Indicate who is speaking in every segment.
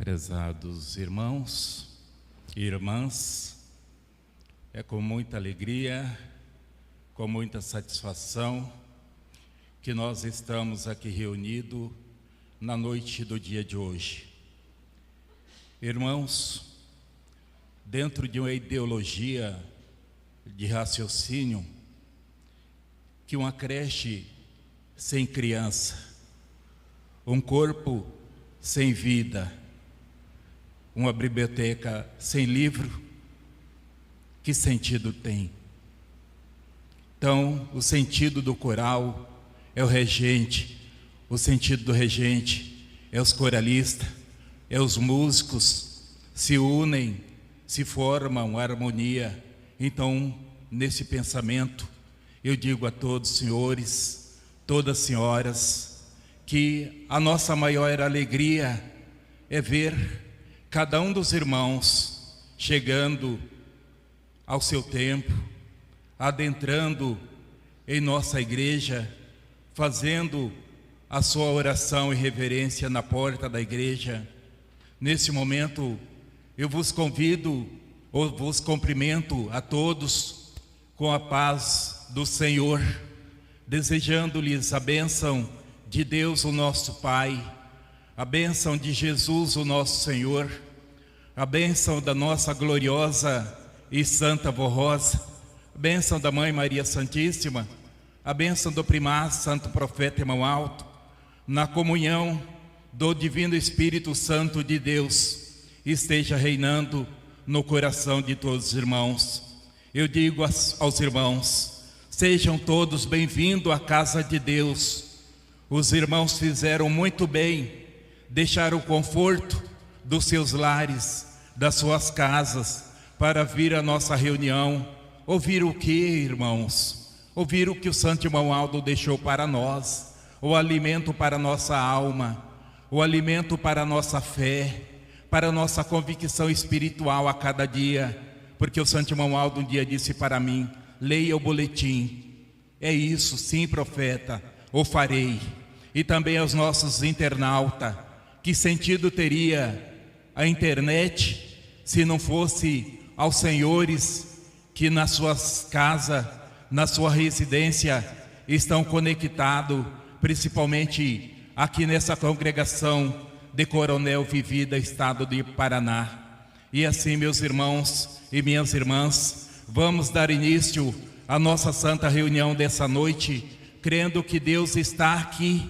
Speaker 1: Prezados irmãos e irmãs, é com muita alegria, com muita satisfação que nós estamos aqui reunidos na noite do dia de hoje. Irmãos, dentro de uma ideologia de raciocínio, que uma creche sem criança, um corpo sem vida, uma biblioteca sem livro, que sentido tem? Então, o sentido do coral é o regente, o sentido do regente é os coralistas, é os músicos, se unem, se formam harmonia. Então, nesse pensamento, eu digo a todos os senhores, todas as senhoras, que a nossa maior alegria é ver cada um dos irmãos chegando ao seu tempo, adentrando em nossa igreja, fazendo a sua oração e reverência na porta da igreja. Nesse momento, eu vos convido, ou vos cumprimento a todos com a paz do Senhor, desejando-lhes a bênção de Deus, o nosso Pai, a bênção de Jesus, o nosso Senhor, a bênção da nossa gloriosa e santa Vó Rosa, a bênção da Mãe Maria Santíssima, a bênção do primaz Santo Profeta Irmão Alto, na comunhão do Divino Espírito Santo de Deus, esteja reinando no coração de todos os irmãos. Eu digo aos irmãos, sejam todos bem-vindos à casa de Deus. Os irmãos fizeram muito bem, deixaram o conforto dos seus lares, das suas casas, para vir à nossa reunião. Ouvir o que, irmãos? Ouvir o que o Santo Irmão Aldo deixou para nós, o alimento para a nossa alma, o alimento para a nossa fé, para a nossa convicção espiritual a cada dia, porque o Santo Irmão Aldo um dia disse para mim, leia o boletim. É isso, sim, profeta, o farei. E também aos nossos internautas, que sentido teria a internet se não fosse aos senhores que nas suas casas, na sua residência, estão conectados, principalmente aqui nessa congregação de Coronel Vivida, estado de Paraná. E assim, meus irmãos e minhas irmãs, vamos dar início à nossa santa reunião dessa noite, crendo que Deus está aqui,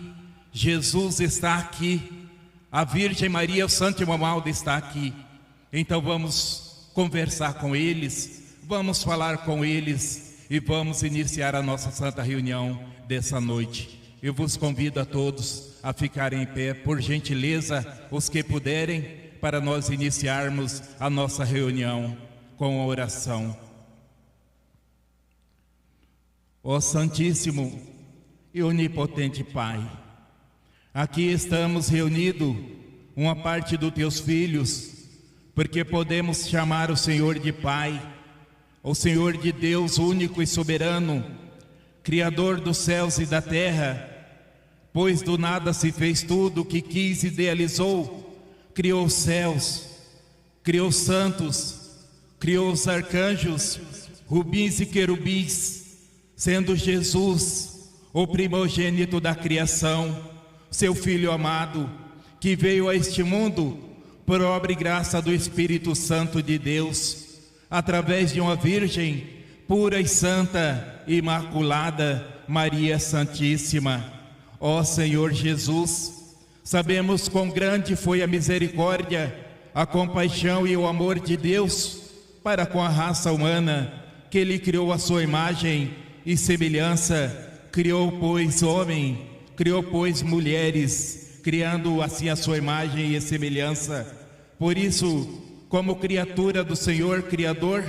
Speaker 1: Jesus está aqui, a Virgem Maria, o Santo Irmão Aldo está aqui. Então vamos conversar com eles, vamos falar com eles e vamos iniciar a nossa santa reunião dessa noite. Eu vos convido a todos a ficarem em pé, por gentileza, os que puderem, para nós iniciarmos a nossa reunião com a oração. Ó Santíssimo e Onipotente Pai, aqui estamos reunidos, uma parte dos teus filhos, porque podemos chamar o Senhor de Pai, o Senhor de Deus único e soberano, Criador dos céus e da terra, pois do nada se fez tudo o que quis e idealizou, criou os céus, criou os santos, criou os arcanjos, rubins e querubins, sendo Jesus o primogênito da criação, seu Filho amado, que veio a este mundo por obra e graça do Espírito Santo de Deus, através de uma Virgem pura e santa, imaculada, Maria Santíssima. Ó Senhor Jesus, sabemos quão grande foi a misericórdia, a compaixão e o amor de Deus para com a raça humana, que Ele criou a sua imagem e semelhança, criou, pois, homem, criou, pois, mulheres, criando assim a sua imagem e semelhança. Por isso, como criatura do Senhor Criador,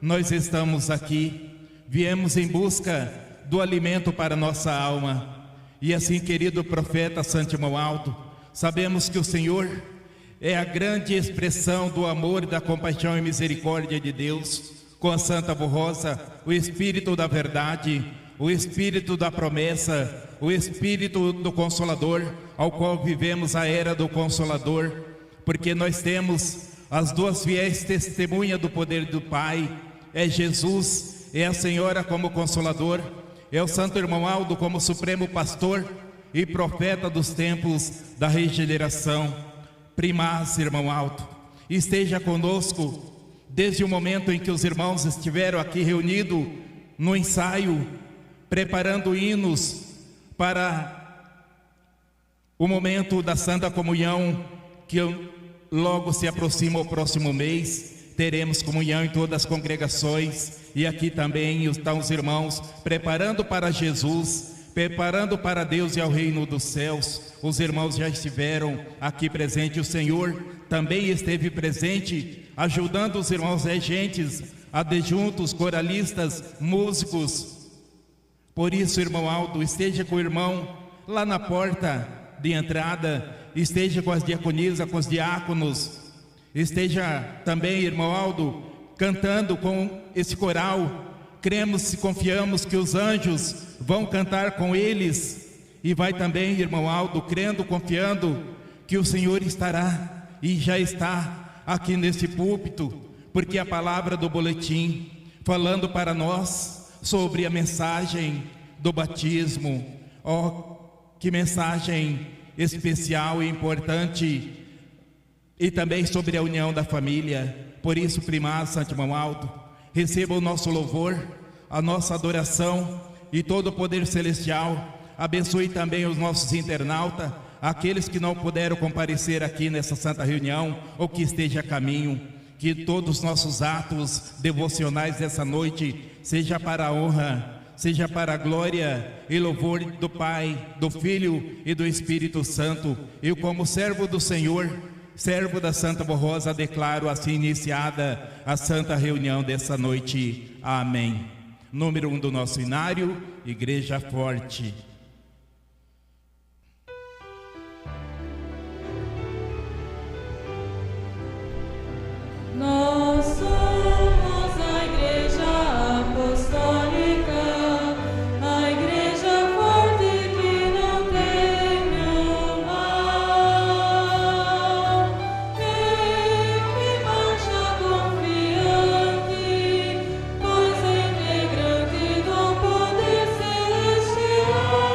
Speaker 1: nós estamos aqui, viemos em busca do alimento para nossa alma. E assim, querido profeta Santo Irmão Aldo, sabemos que o Senhor é a grande expressão do amor, da compaixão e misericórdia de Deus, com a Santa Vó Rosa, o Espírito da verdade, o Espírito da promessa, o Espírito do Consolador, ao qual vivemos a era do Consolador. porque nós temos as duas fiéis testemunhas do poder do Pai, é Jesus, é a Senhora como Consolador, é o Santo Irmão Aldo como Supremo Pastor e Profeta dos tempos da regeneração. Primaz, Irmão Aldo, esteja conosco desde o momento em que os irmãos estiveram aqui reunidos no ensaio, preparando hinos para o momento da Santa Comunhão, que logo se aproxima o próximo mês. Teremos comunhão em todas as congregações, e aqui também estão os irmãos preparando para Jesus, preparando para Deus e ao reino dos céus. Os irmãos já estiveram aqui presentes, o Senhor também esteve presente, ajudando os irmãos regentes, adjuntos, coralistas, músicos. Por isso, irmão Aldo, esteja com o irmão lá na porta de entrada, esteja com as diaconisas, com os diáconos, esteja também, irmão Aldo, cantando com esse coral. Cremos e confiamos que os anjos vão cantar com eles, e vai também, irmão Aldo, crendo, confiando que o Senhor estará e já está aqui nesse púlpito, porque a palavra do boletim falando para nós sobre a mensagem do batismo. Que mensagem especial e importante, e também sobre a união da família. Por isso, Primaz, Santo Irmão Aldo, receba o nosso louvor, a nossa adoração e todo o poder celestial. Abençoe também os nossos internautas, aqueles que não puderam comparecer aqui nessa santa reunião ou que esteja a caminho. Que todos os nossos atos devocionais dessa noite seja para a honra, seja para a glória e louvor do Pai, do Filho e do Espírito Santo. Eu, como servo do Senhor, servo da Santa Borrosa, declaro assim iniciada a santa reunião dessa noite. Amém. Número 1 do nosso inário, Igreja Forte.
Speaker 2: Nós somos a Igreja Apostólica, a Igreja Forte que não tem mal, que marcha confiante, pois é integrante do poder celestial.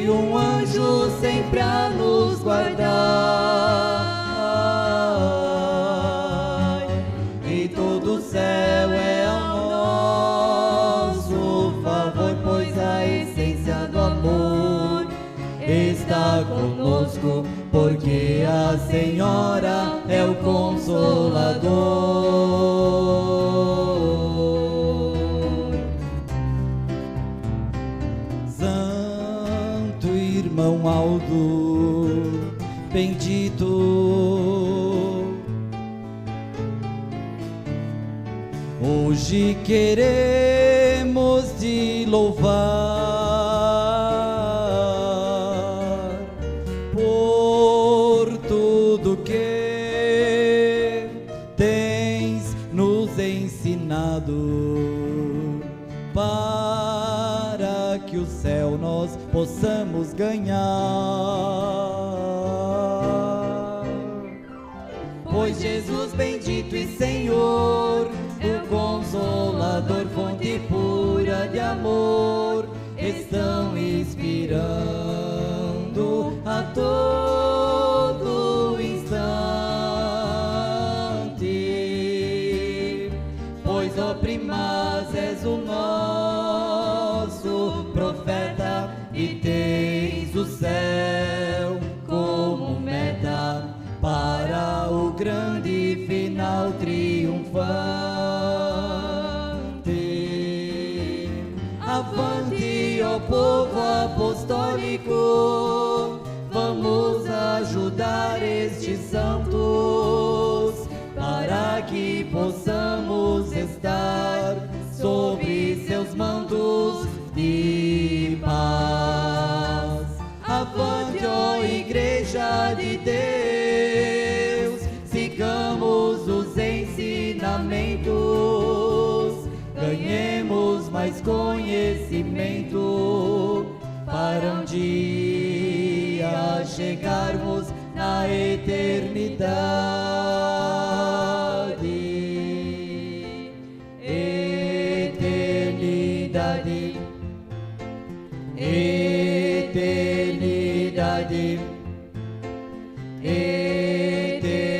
Speaker 3: e um anjo sempre a nos guardar. E todo o céu é ao nosso favor, pois a essência do amor está conosco, porque a Senhora é o Consolador. Santo irmão Aldo, bendito, hoje queremos te louvar por tudo que tens nos ensinado, para que o céu nós possamos ganhar. Pois Jesus bendito e Senhor, o Consolador, fonte pura de amor, estão inspirando a todo instante. Pois, ó primaz, és o nosso profeta e tens o céu como meta para o grande final triunfante. Avante, ó povo apostólico, vamos ajudar estes santos, para que possamos estar sobre seus mantos de paz. Avante, ó Igreja de Deus, sigamos os ensinamentos, ganhemos mais conhecimento, para um dia chegarmos na eternidade. Eternidade, eternidade, eternidade.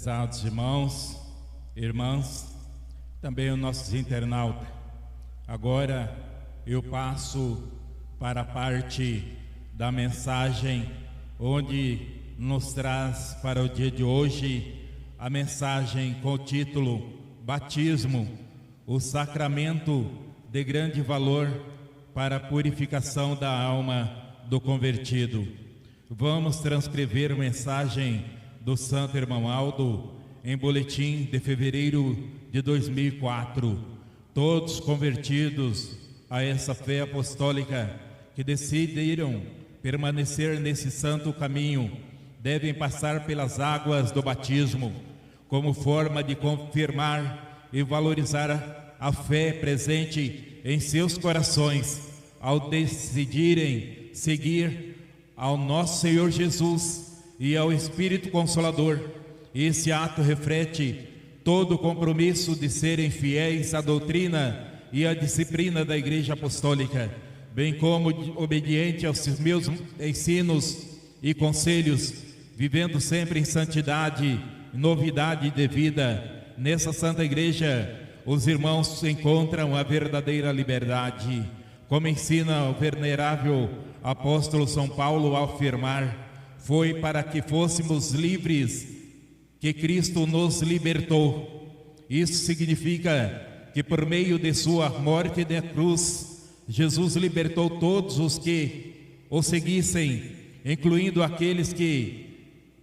Speaker 1: Prezados irmãos, irmãs, também os nossos internautas, agora eu passo para a parte da mensagem onde nos traz para o dia de hoje a mensagem com o título Batismo, o sacramento de grande valor para a purificação da alma do convertido. Vamos transcrever a mensagem do Santo Irmão Aldo em boletim de fevereiro de 2004. Todos convertidos a essa fé apostólica que decidiram permanecer nesse santo caminho devem passar pelas águas do batismo como forma de confirmar e valorizar a fé presente em seus corações ao decidirem seguir ao nosso Senhor Jesus e ao Espírito Consolador. Esse ato reflete todo o compromisso de serem fiéis à doutrina e à disciplina da Igreja Apostólica, bem como obediente aos meus ensinos e conselhos, vivendo sempre em santidade e novidade de vida. Nessa Santa Igreja, os irmãos encontram a verdadeira liberdade, como ensina o venerável apóstolo São Paulo ao afirmar: foi para que fôssemos livres que Cristo nos libertou. Isso significa que por meio de sua morte na cruz, Jesus libertou todos os que o seguissem, incluindo aqueles que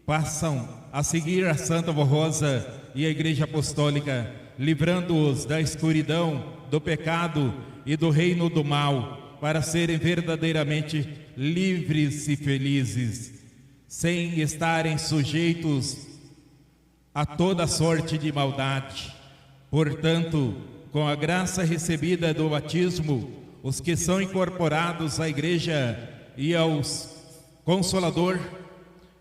Speaker 1: passam a seguir a Santa Rosa e a Igreja Apostólica, livrando-os da escuridão, do pecado e do reino do mal, para serem verdadeiramente livres e felizes, sem estarem sujeitos a toda sorte de maldade. Portanto, com a graça recebida do batismo, os que são incorporados à Igreja e ao Consolador,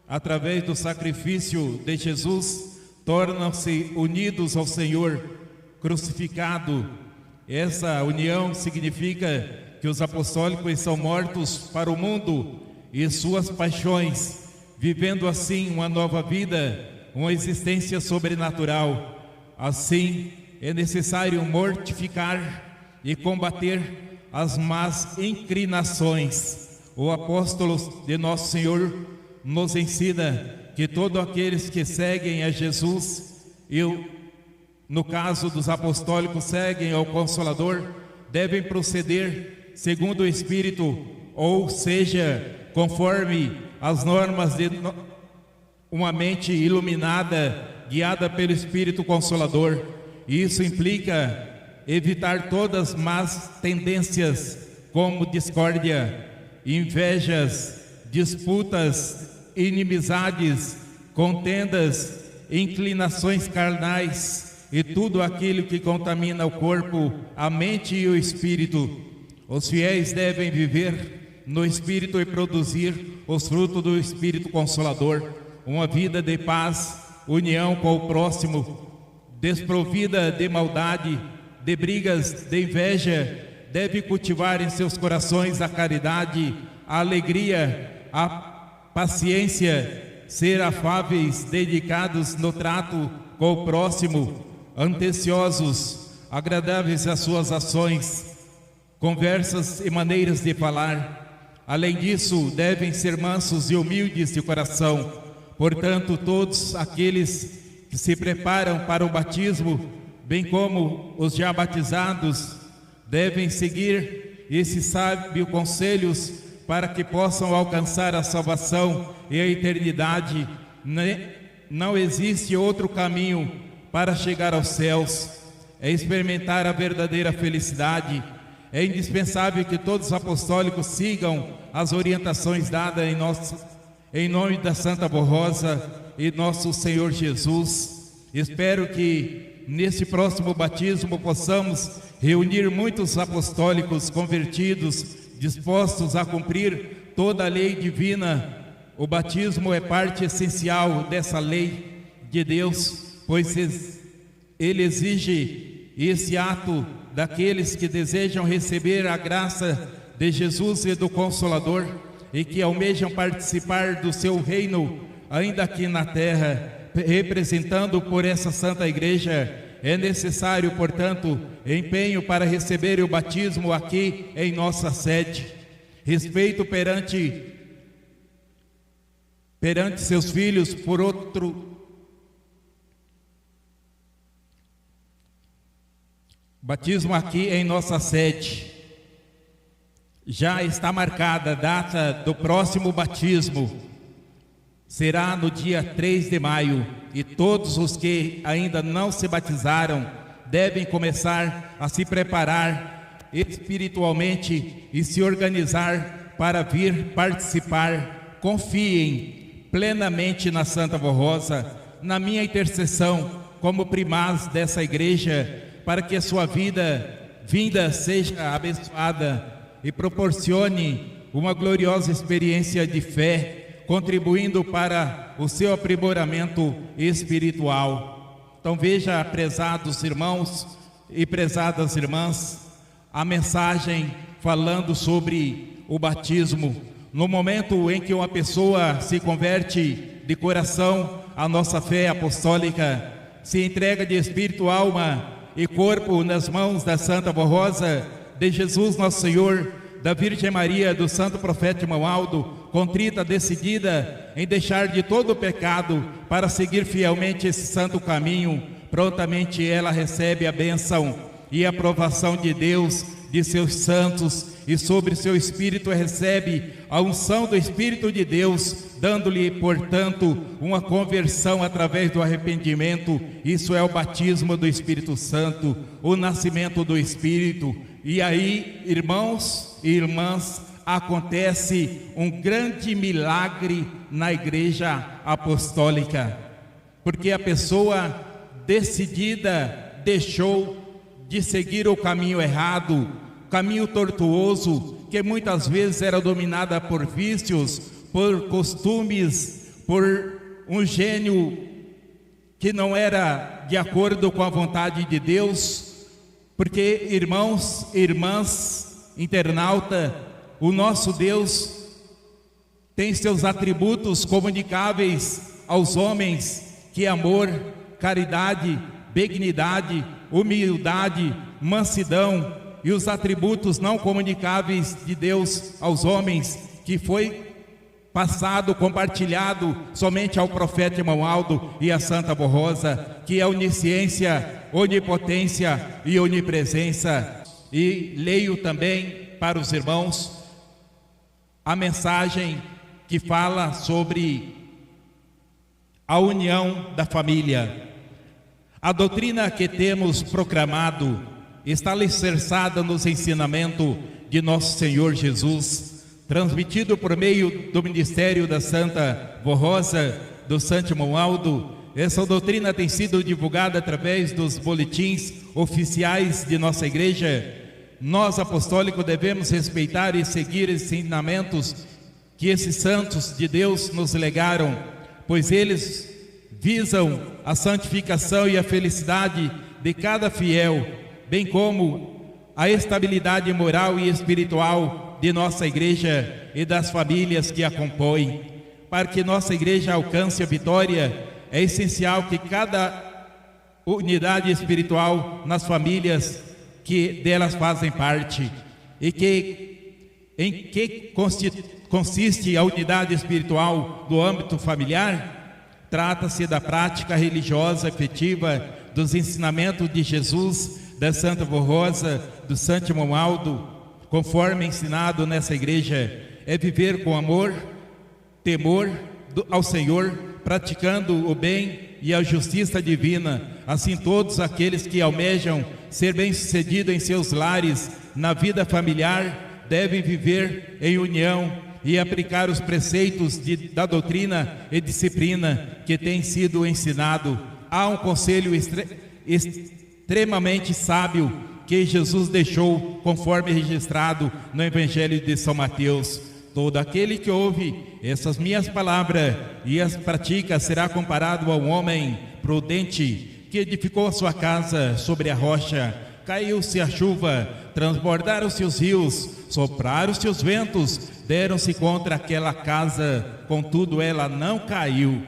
Speaker 1: através do sacrifício de Jesus, tornam-se unidos ao Senhor crucificado. Essa união significa que os apostólicos são mortos para o mundo e suas paixões, vivendo assim uma nova vida, uma existência sobrenatural. Assim, é necessário mortificar e combater as más inclinações. O apóstolo de Nosso Senhor nos ensina que todos aqueles que seguem a Jesus, e no caso dos apostólicos seguem ao Consolador, devem proceder segundo o Espírito, ou seja, conforme as normas de uma mente iluminada, guiada pelo Espírito Consolador. Isso implica evitar todas as más tendências, como discórdia, invejas, disputas, inimizades, contendas, inclinações carnais e tudo aquilo que contamina o corpo, a mente e o espírito. Os fiéis devem viver no Espírito e produzir os frutos do Espírito Consolador, uma vida de paz, união com o próximo, desprovida de maldade, de brigas, de inveja. Deve cultivar em seus corações a caridade, a alegria, a paciência, ser afáveis, dedicados no trato com o próximo, atenciosos, agradáveis às suas ações, conversas e maneiras de falar. Além disso, devem ser mansos e humildes de coração. Portanto, todos aqueles que se preparam para o batismo, bem como os já batizados, devem seguir esses sábios conselhos para que possam alcançar a salvação e a eternidade. Não existe outro caminho para chegar aos céus, é experimentar a verdadeira felicidade. É indispensável que todos os apostólicos sigam as orientações dadas em nome da Santa Rosa e nosso Senhor Jesus. Espero que neste próximo batismo possamos reunir muitos apostólicos convertidos, dispostos a cumprir toda a lei divina. O batismo é parte essencial dessa lei de Deus, pois ele exige esse ato daqueles que desejam receber a graça de Jesus e do Consolador e que almejam participar do seu reino ainda aqui na terra. representando por essa Santa Igreja, é necessário, portanto, empenho para receber o batismo aqui em nossa sede. Respeito perante seus filhos, por outro. Batismo aqui em nossa sede. Já está marcada a data do próximo batismo. Será no dia 3 de maio. E todos os que ainda não se batizaram devem começar a se preparar espiritualmente e se organizar para vir participar. Confiem plenamente na Santa Vó Rosa, na minha intercessão como primaz dessa igreja, para que a sua vinda seja abençoada e proporcione uma gloriosa experiência de fé, contribuindo para o seu aprimoramento espiritual. Então veja, prezados irmãos e prezadas irmãs, a mensagem falando sobre o batismo. No momento em que uma pessoa se converte de coração à nossa fé apostólica, se entrega de espírito, alma e corpo nas mãos da Santa Vó Rosa, de Jesus Nosso Senhor, da Virgem Maria, do Santo Profeta Irmão Aldo, contrita, decidida em deixar de todo o pecado para seguir fielmente esse santo caminho, prontamente ela recebe a bênção e a aprovação de Deus, de seus santos, e sobre seu espírito recebe a unção do Espírito de Deus, dando-lhe, portanto, uma conversão através do arrependimento. Isso é o batismo do Espírito Santo, o nascimento do Espírito. E aí, irmãos e irmãs, acontece um grande milagre na Igreja Apostólica, porque a pessoa decidida deixou de seguir o caminho errado, caminho tortuoso, que muitas vezes era dominada por vícios, por costumes, por um gênio que não era de acordo com a vontade de Deus. Porque, irmãos e irmãs, internauta, o nosso Deus tem seus atributos comunicáveis aos homens, que é amor, caridade, benignidade, humildade, mansidão, e os atributos não comunicáveis de Deus aos homens, que foi passado, compartilhado somente ao profeta Irmão Aldo e à Santa Vó Rosa, que é onisciência, onipotência e onipresença. E leio também para os irmãos a mensagem que fala sobre a união da família. A doutrina que temos proclamado está alicerçada nos ensinamentos de nosso Senhor Jesus, transmitido por meio do ministério da Santa Vó Rosa, do Santo Irmão Aldo. Essa doutrina tem sido divulgada através dos boletins oficiais de nossa igreja. Nós, apostólicos, devemos respeitar e seguir os ensinamentos que esses santos de Deus nos legaram, pois eles visam a santificação e a felicidade de cada fiel, bem como a estabilidade moral e espiritual de nossa igreja e das famílias que a compõem. Para que nossa igreja alcance a vitória, é essencial que cada unidade espiritual nas famílias que delas fazem parte, e em que consiste a unidade espiritual do âmbito familiar. Trata-se da prática religiosa efetiva dos ensinamentos de Jesus, da Santa Vó Rosa, do Santo Irmão Aldo, conforme ensinado nessa igreja. É viver com amor, temor ao Senhor, praticando o bem e a justiça divina. Assim, todos aqueles que almejam ser bem-sucedidos em seus lares, na vida familiar, devem viver em união e aplicar os preceitos da doutrina e disciplina que tem sido ensinado. Há um conselho extremamente sábio que Jesus deixou, conforme registrado no Evangelho de São Mateus. Todo aquele que ouve essas minhas palavras e as pratica será comparado a um homem prudente que edificou a sua casa sobre a rocha. Caiu-se a chuva, transbordaram-se os rios, sopraram-se os ventos, deram-se contra aquela casa, contudo ela não caiu,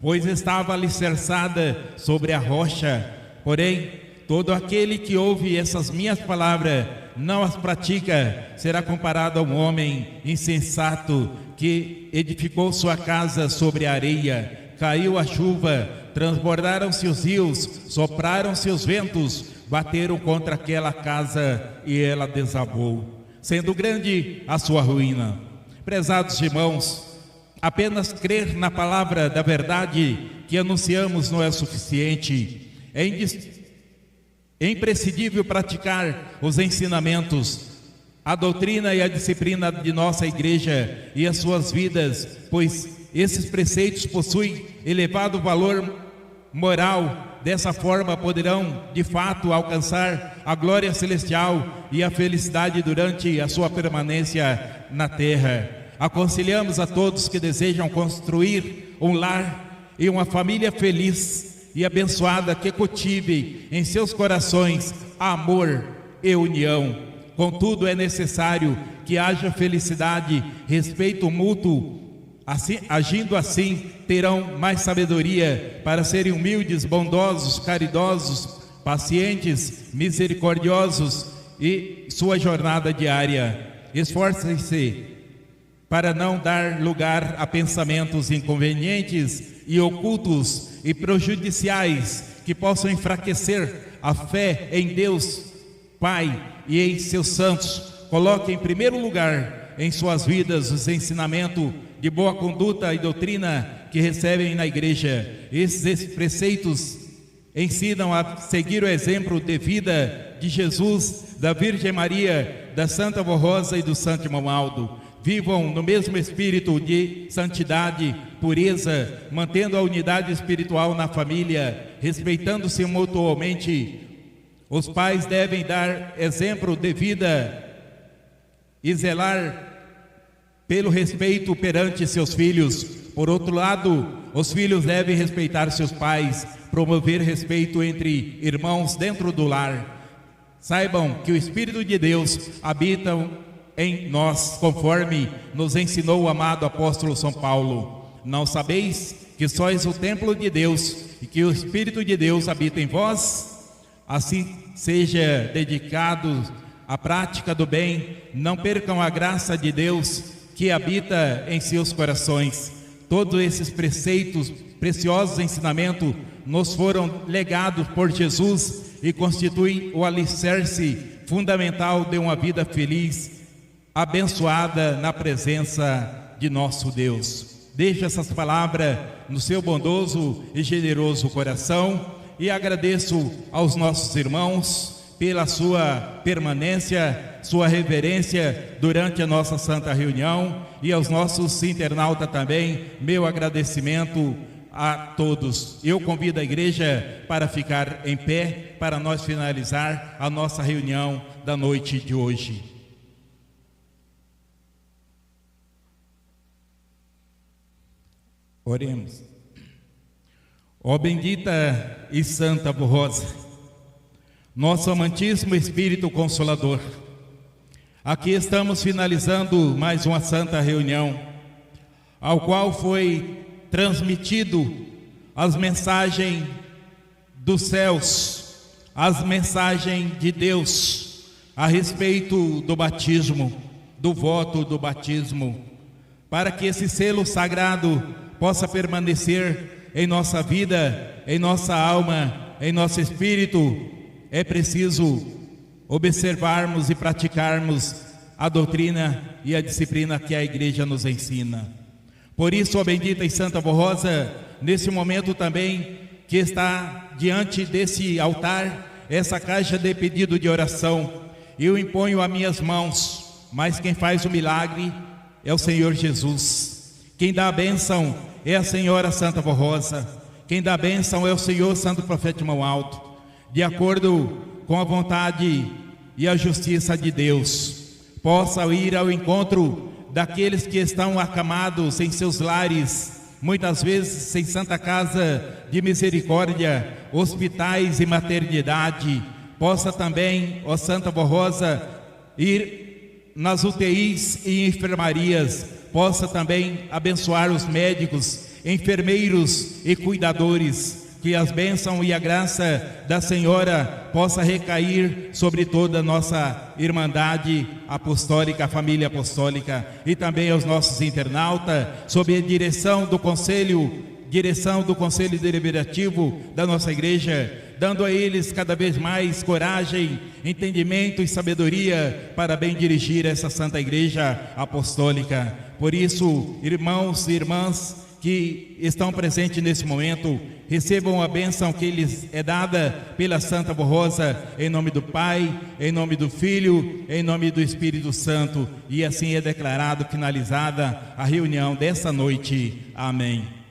Speaker 1: pois estava alicerçada sobre a rocha. Porém, todo aquele que ouve essas minhas palavras, não as pratica, será comparado a um homem insensato que edificou sua casa sobre a areia. Caiu a chuva, transbordaram-se os rios, sopraram-se os ventos, bateram contra aquela casa e ela desabou, sendo grande a sua ruína. Prezados irmãos, apenas crer na palavra da verdade que anunciamos não é suficiente. É imprescindível praticar os ensinamentos, a doutrina e a disciplina de nossa igreja e as suas vidas, pois esses preceitos possuem elevado valor moral. Dessa forma poderão de fato alcançar a glória celestial e a felicidade durante a sua permanência na terra. Aconselhamos a todos que desejam construir um lar e uma família feliz e abençoada, que cultive em seus corações amor e união. Contudo, é necessário que haja felicidade, respeito mútuo. Assim, agindo assim, terão mais sabedoria para serem humildes, bondosos, caridosos, pacientes, misericordiosos e sua jornada diária. Esforcem-se para não dar lugar a pensamentos inconvenientes e ocultos e prejudiciais que possam enfraquecer a fé em Deus Pai e em seus santos. Coloquem em primeiro lugar em suas vidas os ensinamentos de boa conduta e doutrina que recebem na igreja. Esses preceitos ensinam a seguir o exemplo de vida de Jesus, da Virgem Maria, da Santa Avó Rosa e do Santo Irmão Aldo. Vivam no mesmo espírito de santidade, pureza, mantendo a unidade espiritual na família, respeitando-se mutuamente. Os pais devem dar exemplo de vida e zelar pelo respeito perante seus filhos. Por outro lado, os filhos devem respeitar seus pais, promover respeito entre irmãos dentro do lar. Saibam que o Espírito de Deus habita em nós, conforme nos ensinou o amado apóstolo São Paulo. Não sabeis que sois o templo de Deus e que o Espírito de Deus habita em vós? Assim seja dedicado à prática do bem, não percam a graça de Deus que habita em seus corações. Todos esses preceitos, preciosos ensinamentos, nos foram legados por Jesus e constituem o alicerce fundamental de uma vida feliz, abençoada na presença de nosso Deus. Deixe essas palavras no seu bondoso e generoso coração e agradeço aos nossos irmãos pela sua permanência, sua reverência durante a nossa santa reunião, e aos nossos internautas também, meu agradecimento a todos. Eu convido a igreja para ficar em pé, para nós finalizar a nossa reunião da noite de hoje. Oremos. Ó bendita e santa Avó Rosa, nosso amantíssimo Espírito Consolador, aqui estamos finalizando mais uma santa reunião, ao qual foi transmitido as mensagens dos céus, as mensagens de Deus a respeito do batismo, do voto do batismo, para que esse selo sagrado possa permanecer em nossa vida, em nossa alma, em nosso espírito. É preciso observarmos e praticarmos a doutrina e a disciplina que a igreja nos ensina. Por isso, ó bendita e santa Avó Rosa, nesse momento também que está diante desse altar, essa caixa de pedido de oração, eu imponho as minhas mãos, mas quem faz o milagre é o Senhor Jesus. Quem dá a bênção é a Senhora Santa Avó Rosa. Quem dá a bênção é o Senhor Santo Profeta Irmão Aldo, de acordo com a vontade e a justiça de Deus. Possa ir ao encontro daqueles que estão acamados em seus lares, muitas vezes sem Santa Casa de Misericórdia, hospitais e maternidade. Possa também, ó Santa Avó Rosa, ir nas UTIs e enfermarias. Possa também abençoar os médicos enfermeiros e cuidadores, que as bênçãos e a graça da Senhora possa recair sobre toda a nossa Irmandade Apostólica, família apostólica, e também aos nossos internautas, sob a direção do Conselho Deliberativo da nossa Igreja, dando a eles cada vez mais coragem, entendimento e sabedoria para bem dirigir essa Santa Igreja Apostólica. Por isso, irmãos e irmãs que estão presentes nesse momento, recebam a bênção que lhes é dada pela Santa Borrosa, em nome do Pai, em nome do Filho, em nome do Espírito Santo. E assim é declarado finalizada a reunião dessa noite. Amém.